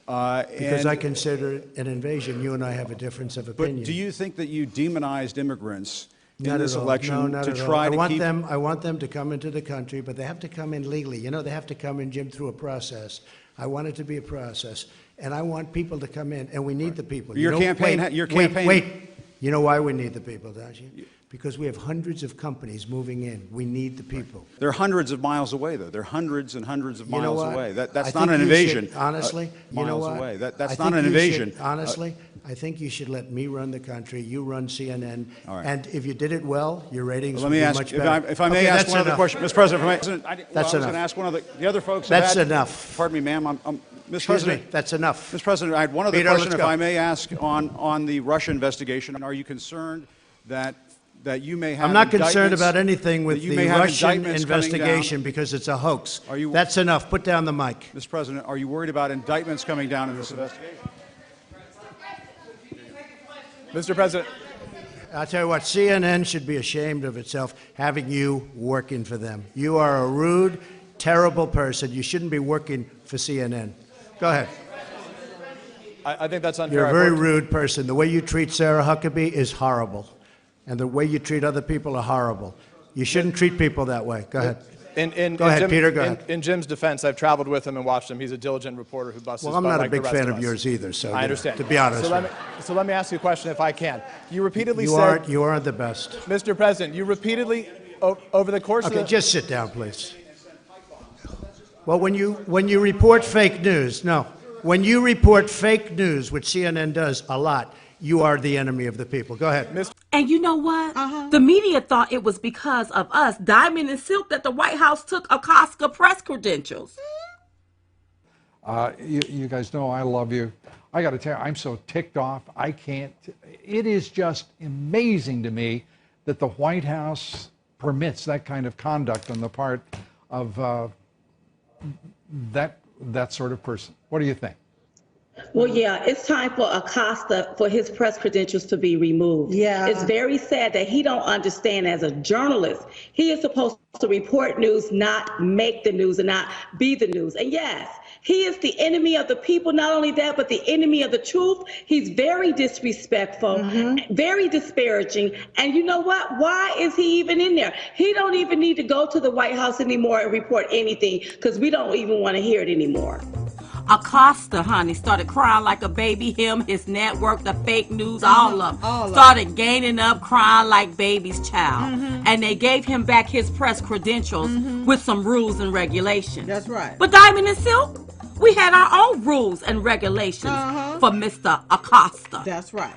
Because I consider it an invasion. You and I have a difference of opinion. But do you think that you demonized immigrants in Not this at all. election No, not to at all. try I to want keep them. I want them to come into the country, but they have to come in legally. You know, they have to come in, Jim, through a process. I want it to be a process, and I want people to come in, and we need the people. Your campaign. Wait. You know why we need the people, don't you? Because we have hundreds of companies moving in. We need the people. They're hundreds of miles away, though. They're hundreds and hundreds of miles away. That's I not think an you invasion. should, honestly, you know miles what? away. I That's think not an you invasion. should, honestly, I think you should let me run the country. You run CNN. All right. And if you did it well, your ratings Let would me be ask, much better. if I may ask one other question, Mr. President. That's I was going to ask one of the other folks. That's have had, enough. Pardon me, ma'am. Mr. Excuse President, me, that's enough. Mr. President, I had one other Peter, question, let's if go. I may ask, on the Russia investigation. Are you concerned that you may have I'm not concerned indictments- about anything with that you the may have Russian indictments coming down? investigation because it's a hoax. That's enough. Put down the mic. Mr. President, are you worried about indictments coming down in this investigation? Mr. President. I'll tell you what, CNN should be ashamed of itself having you working for them. You are a rude, terrible person. You shouldn't be working for CNN. Go ahead. I think that's unfair. You're a very rude person. The way you treat Sarah Huckabee is horrible. And the way you treat other people are horrible. You shouldn't treat people that way. Go ahead. Go ahead, Peter, go ahead. In Jim's defense, I've traveled with him and watched him. He's a diligent reporter who busts his Well, I'm butt not a like the big rest fan of of us. yours either, so I understand. to be honest. So let me ask you a question if I can. You repeatedly You said... you aren't the best. Mr. President, you repeatedly, over the course of Okay, the... just sit down, please. Well, when you report fake news, when you report fake news, which CNN does a lot, you are the enemy of the people. Go ahead. And you know what? The media thought it was because of us, Diamond and Silk, that the White House took Acosta press credentials. You guys know I love you. I got to tell you, I'm so ticked off. I can't. It is just amazing to me that the White House permits that kind of conduct on the part of that sort of person. What do you think? Well, yeah, it's time for Acosta, for his press credentials to be removed. Yeah. It's very sad that he don't understand as a journalist, he is supposed to report news, not make the news and not be the news. And yes, he is the enemy of the people. Not only that, but the enemy of the truth. He's very disrespectful, very disparaging. And you know what? Why is he even in there? He don't even need to go to the White House anymore and report anything because we don't even want to hear it anymore. Acosta, honey, started crying like a baby. Him, his network, the fake news, all of them started gaining up, crying like baby's child. And they gave him back his press credentials with some rules and regulations. That's right. But Diamond and Silk, we had our own rules and regulations for Mr. Acosta. That's right.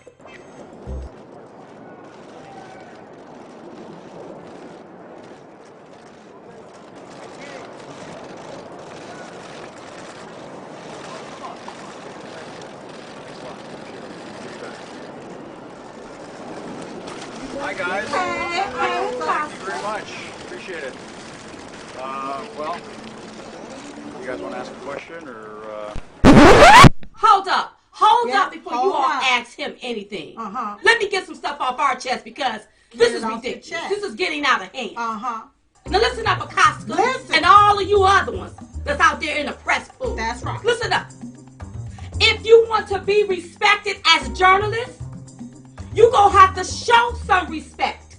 Hi, guys. Thank you very much. Appreciate it. Well, you guys want to ask a question or? Hold up before you all ask him anything. Let me get some stuff off our chest because this is ridiculous. This is getting out of hand. Now listen up, Acosta, and all of you other ones that's out there in the press. be respected as journalists, you gonna have to show some respect.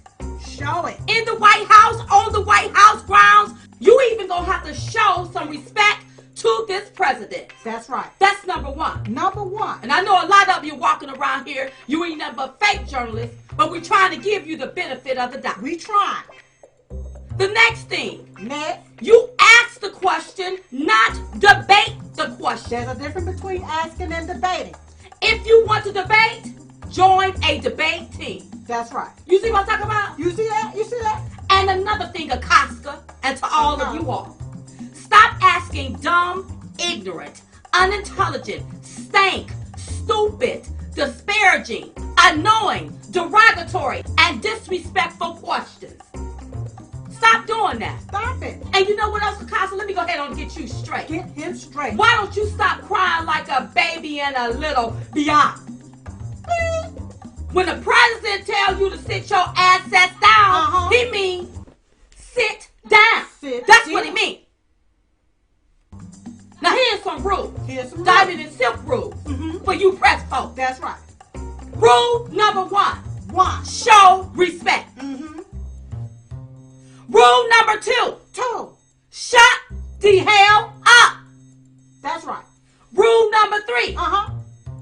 Show it. In the White House, on the White House grounds, you even gonna have to show some respect to this president. That's right. That's number one. Number one. And I know a lot of you walking around here, you ain't nothing but fake journalists, but we're trying to give you the benefit of the doubt. We try. The next thing. Next. You ask the question, not debate the question. There's a difference between asking and debating. If you want to debate, join a debate team. That's right. You see what I'm talking about? You see that? You see that? And another thing, Acosta, and to all of you all, stop asking dumb, ignorant, unintelligent, stank, stupid, disparaging, annoying, derogatory, and disrespectful questions. Stop doing that. Stop it. And you know what else, Acosta? Let me go ahead and get you straight. Get him straight. Why don't you stop crying like a baby in a little beyond? When the president tells you to sit your assets down, he means sit down. That's what he means. Now here's some rules. Diamond and silk rules for you press folks. That's right. Rule number one. Show respect. Rule number two. Shut the hell up. That's right. Rule number three.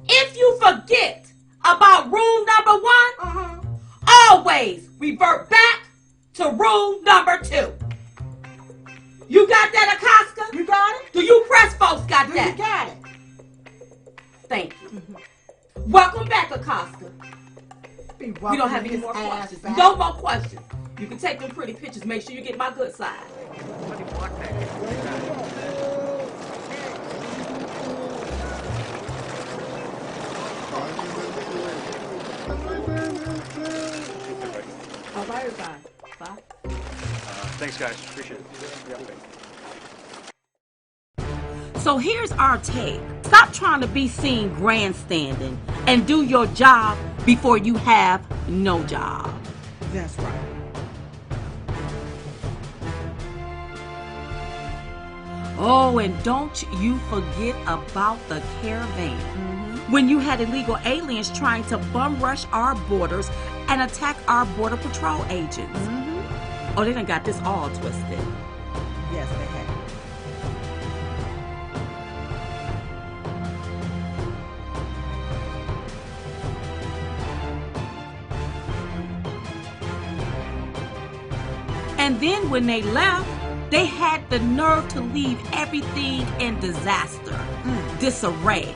If you forget about rule number one, always revert back to rule number two. You got that, Acosta? You got it? Do you press folks got that? You got it. Thank you. Welcome back, Acosta. We don't have any more questions. No more questions. You can take them pretty pictures. Make sure you get my good side. All right, everybody. Bye. Thanks, guys. Appreciate it. So here's our take. Stop trying to be seen grandstanding and do your job before you have no job. That's right. Oh, and don't you forget about the caravan. When you had illegal aliens trying to bum rush our borders and attack our border patrol agents. Oh, they done got this all twisted. Yes, they have. And then when they left, they had the nerve to leave everything in disaster, disarray,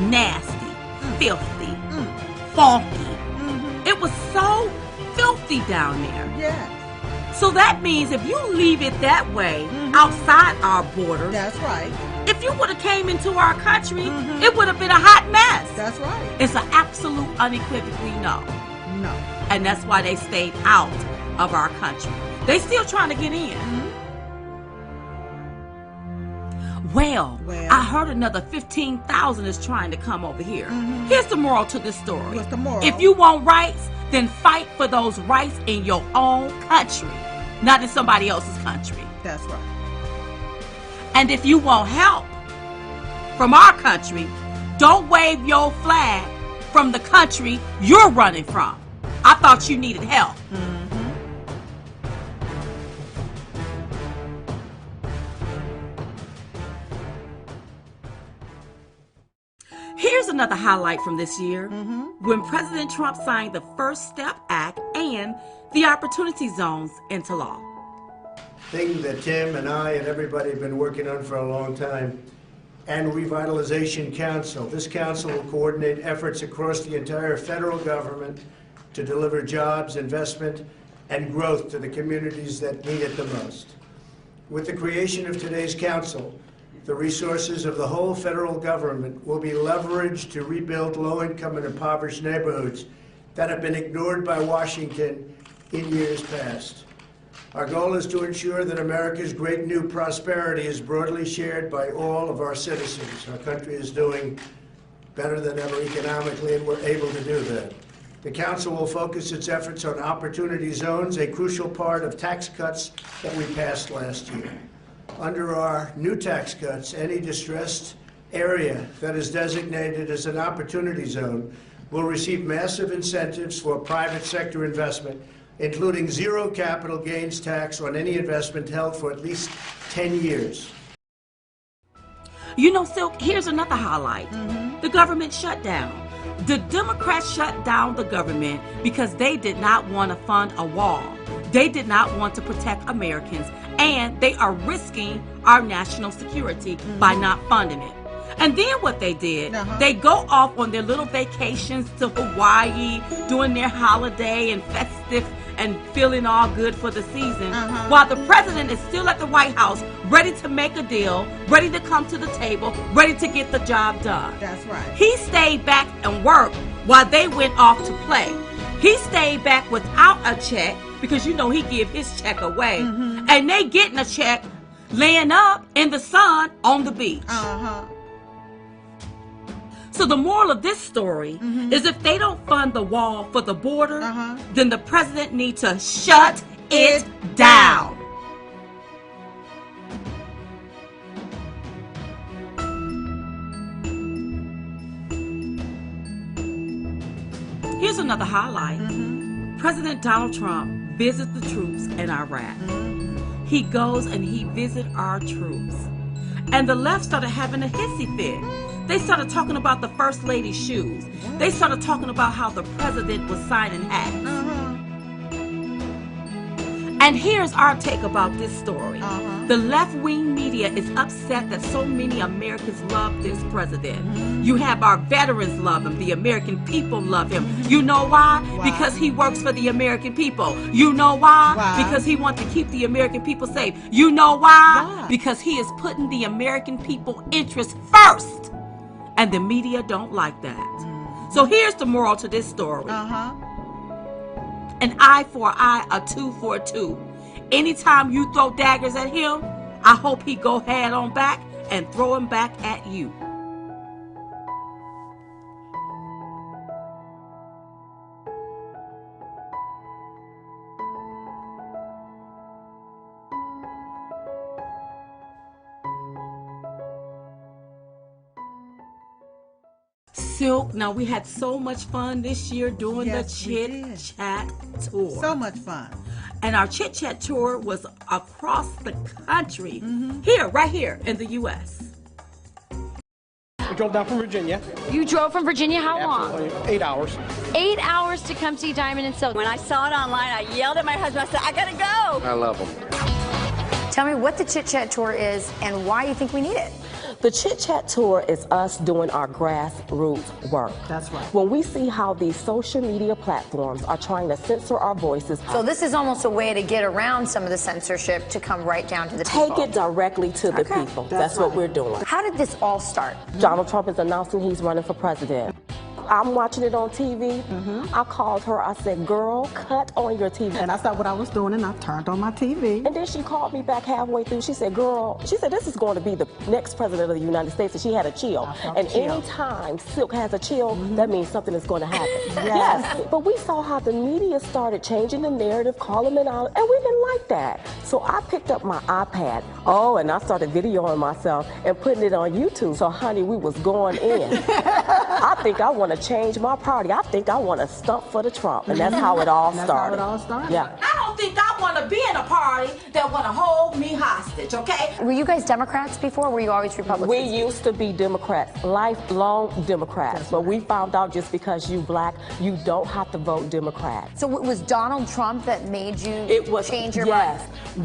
nasty, filthy, funky. It was so filthy down there. Yes. So that means if you leave it that way outside our borders, that's right. If you would have came into our country, it would have been a hot mess. That's right. It's an absolute unequivocally no. No. And that's why they stayed out of our country. They still trying to get in. Well, I heard another 15,000 is trying to come over here. Here's the moral to this story. What's the moral? If you want rights, then fight for those rights in your own country, not in somebody else's country. That's right. And if you want help from our country, don't wave your flag from the country you're running from. I thought you needed help. Here's another highlight from this year. When President Trump signed the First Step Act and the Opportunity Zones into law. Thing that Tim and I and everybody have been working on for a long time. And Revitalization Council. This council will coordinate efforts across the entire federal government to deliver jobs, investment, and growth to the communities that need it the most. With the creation of today's council, the resources of the whole federal government will be leveraged to rebuild low-income and impoverished neighborhoods that have been ignored by Washington in years past. Our goal is to ensure that America's great new prosperity is broadly shared by all of our citizens. Our country is doing better than ever economically, and we're able to do that. The council will focus its efforts on opportunity zones, a crucial part of tax cuts that we passed last year. Under our new tax cuts, any distressed area that is designated as an opportunity zone will receive massive incentives for private sector investment, including zero capital gains tax on any investment held for at least 10 years. You know, Silk, here's another highlight. The government shutdown. The Democrats shut down the government because they did not want to fund a wall. They did not want to protect Americans, and they are risking our national security by not funding it. And then what they did, they go off on their little vacations to Hawaii, doing their holiday and festive and feeling all good for the season, while the president is still at the White House, ready to make a deal, ready to come to the table, ready to get the job done. That's right. He stayed back and worked while they went off to play. He stayed back without a check because, you know, he give his check away. And they getting a check laying up in the sun on the beach. So the moral of this story is if they don't fund the wall for the border, then the president needs to shut it down. Here's another highlight. President Donald Trump visits the troops in Iraq. He goes and he visits our troops. And the left started having a hissy fit. They started talking about the First Lady's shoes. They started talking about how the president was signing hats. And here's our take about this story. The left-wing media is upset that so many Americans love this president. You have our veterans love him. The American people love him. You know why? Because he works for the American people. You know why? Because he wants to keep the American people safe. You know why? Because he is putting the American people interests first. And the media don't like that. So here's the moral to this story. An eye for an eye, a tooth for a tooth. Anytime you throw daggers at him, I hope he go head on back and throw him back at you. Silk, now we had so much fun this year doing the Chit Chat Tour. So much fun. And our Chit Chat Tour was across the country. Here, right here in the U.S. We drove down from Virginia. You drove from Virginia how long? 8 hours. 8 hours to come see Diamond and Silk. When I saw it online, I yelled at my husband. I said, I gotta go. I love them. Tell me what the Chit Chat Tour is and why you think we need it. The Chit Chat Tour is us doing our grassroots work. That's right. When we see how these social media platforms are trying to censor our voices. So this is almost a way to get around some of the censorship to come right down to the people. Take it directly to the people. That's what we're doing. How did this all start? Donald Trump is announcing he's running for president. I'm watching it on TV. I called her. I said, girl, cut on your TV. And I saw what I was doing, and I turned on my TV. And then she called me back halfway through. She said, girl, she said, this is going to be the next president of the United States. And she had a chill. And anytime Silk has a chill, that means something is going to happen. Yes. But we saw how the media started changing the narrative, calling it out, and we didn't like that. So I picked up my iPad. Oh, and I started videoing myself and putting it on YouTube. So, honey, we was going in. I think I want to change my party. I think I want to stump for the Trump. And that's how it all started. That's how it all started. Yeah. I don't think I want to be in a party that want to hold me hostage, okay? Were you guys Democrats before, or were you always Republicans? We used to be Democrats, lifelong Democrats. But we found out just because you black, you don't have to vote Democrat. So it was Donald Trump that made you change your mind?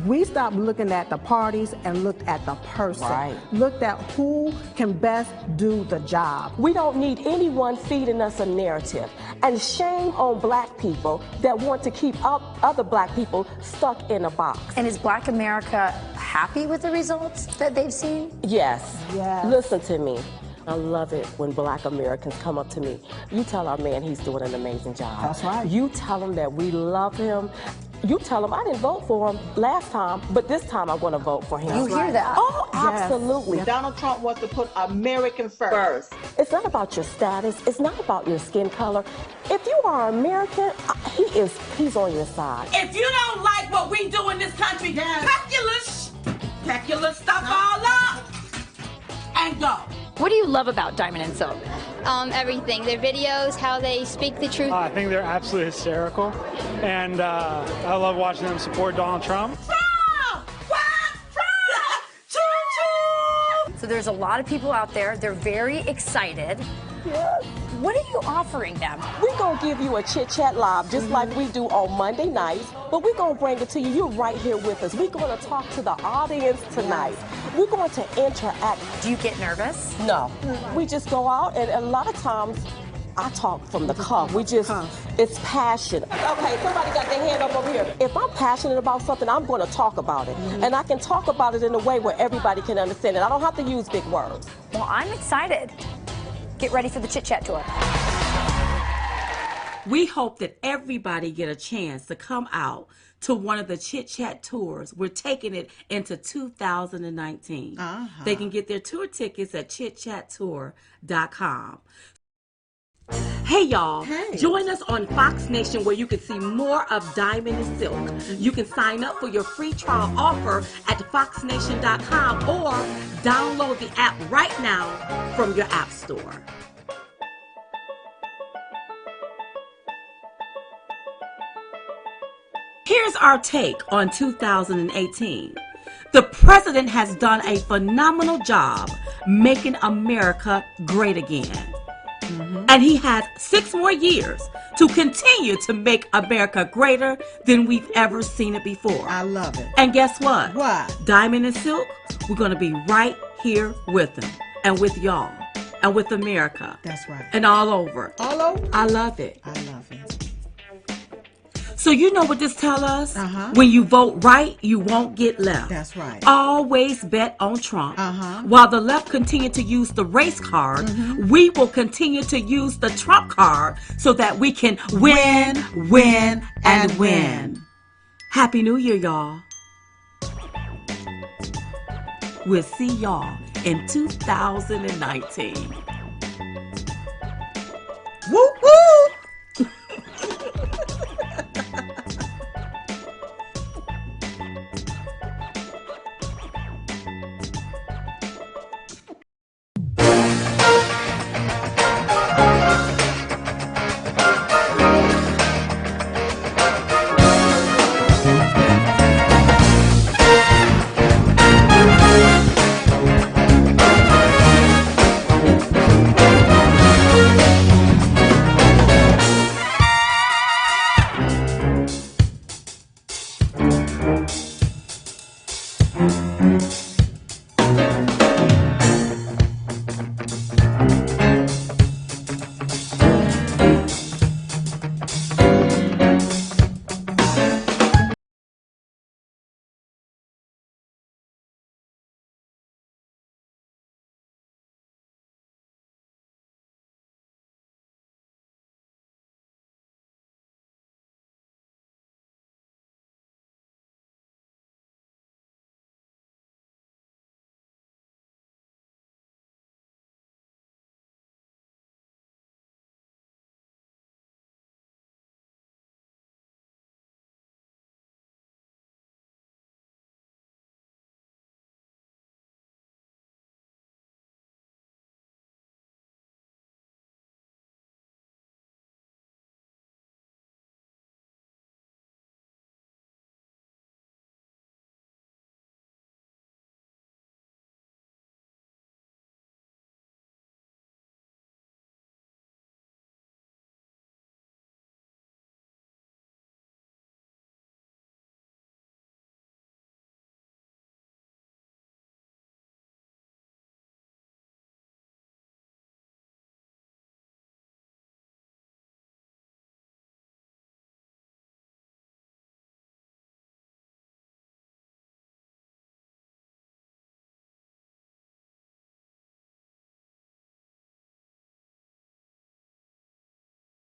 We stopped looking at the parties and looked at the person. Right. Looked at who can best do the job. We don't need anyone feeding us a narrative. And shame on black people that want to keep other black people stuck in a box. And is Black America happy with the results that they've seen? Yes. Listen to me. I love it when black Americans come up to me. You tell our man he's doing an amazing job. That's right. You tell him that we love him. You tell him I didn't vote for him last time, but this time I'm going to vote for him. You hear that? Oh, absolutely. Yes. Donald Trump wants to put American first. It's not about your status. It's not about your skin color. If you are American, he's on your side. If you don't like what we do in this country, pack your little stuff all up and go. What do you love about Diamond and Silk? Everything. Their videos, how they speak the truth. I think they're absolutely hysterical, and I love watching them support Donald Trump. So there's a lot of people out there. They're very excited. Yes. What are you offering them? We're going to give you a Chit Chat Live, just like we do on Monday nights, but we're going to bring it to you. You're right here with us. We're going to talk to the audience tonight. We're going to interact. Do you get nervous? No. We just go out, and a lot of times, I talk from the cuff. It's passion. Okay, somebody got their hand up over here. If I'm passionate about something, I'm going to talk about it. And I can talk about it in a way where everybody can understand it. I don't have to use big words. Well, I'm excited. Get ready for the Chit Chat Tour. We hope that everybody get a chance to come out to one of the Chit Chat tours. We're taking it into 2019. They can get their tour tickets at chitchattour.com. Hey y'all, join us on Fox Nation where you can see more of Diamond and Silk. You can sign up for your free trial offer at foxnation.com or download the app right now from your app store. Here's our take on 2018. The president has done a phenomenal job making America great again. And he has 6 more years to continue to make America greater than we've ever seen it before. I love it. And guess what? What? Diamond and Silk, we're going to be right here with them and with y'all and with America. That's right. And all over. All over? I love it. I love it. So you know what this tells us? When you vote right, you won't get left. That's right. Always bet on Trump. While the left continue to use the race card, we will continue to use the Trump card so that we can win, and win. Happy New Year, y'all. We'll see y'all in 2019.